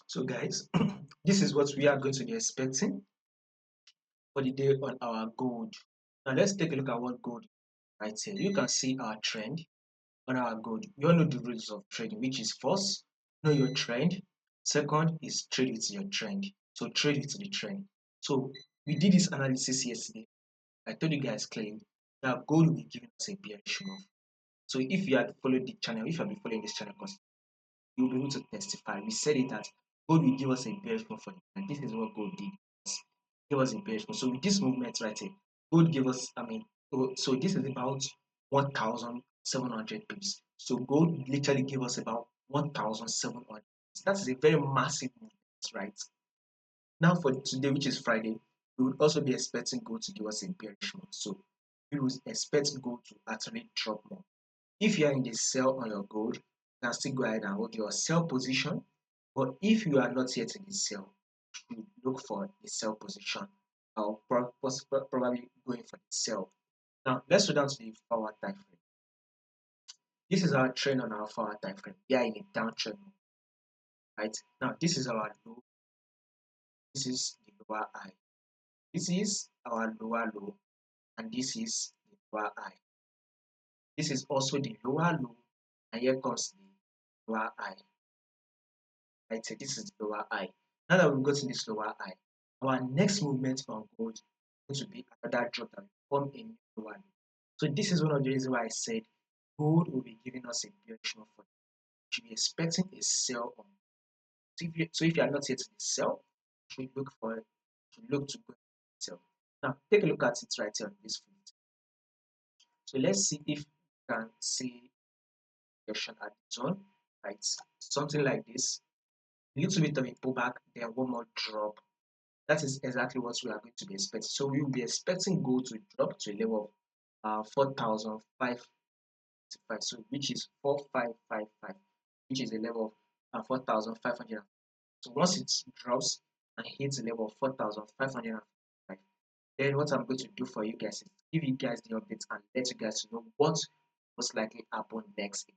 So guys, this is what we are going to be expecting for the day on our gold. Now let's take a look at what gold right here. You can see our trend on our gold. We all know the rules of trading, which is first, know your trend. Second is trade with your trend. So trade with the trend. So we did this analysis yesterday. I told you guys clearly that gold will be giving us a bearish move. So if you had followed the channel, if you have been following this channel, because you'll be able to testify. We said it that gold will give us a bearish move for the and this is what gold did. Give us a bearish move. So with this movement right here, gold gave us, so this is about 1,700 pips. So gold literally gave us about 1,700. That's a very massive movement, right? Now for today, which is Friday, we would also be expecting gold to give us a bearish move. So we would expect gold to actually drop more. If you are in the sell on your gold, you can still go ahead and hold your sell position. But if you are not yet in the sell, you look for the sell position or probably going for the sell. Now let's go down to the forward time frame. This is our trend on our forward time frame. We are in a downtrend, right? Now this is our low. This is the lower high. This is our lower low, and this is the lower high. This is also the lower low, and here comes the lower high. Right, so this is the lower high. Now that we've gotten this lower high, our next movement on gold is going to be another drop that will form a new lower low. So this is one of the reasons why I said gold will be giving us a bearish move for. You should be expecting a sell on. So if you are not yet in the sell, you should look to go sell. Now take a look at it right here on this field. So let's see if we can see direction at the zone, right? Something like this. A little bit of a pullback, then one more drop. That is exactly what we are going to be expecting. So we will be expecting gold to drop to a level of 4,555, so which is 4,555, which is a level of 4,500. So once it drops and hits a level of 4,555, then what I'm going to do for you guys is give you guys the updates and let you guys know what most likely happen next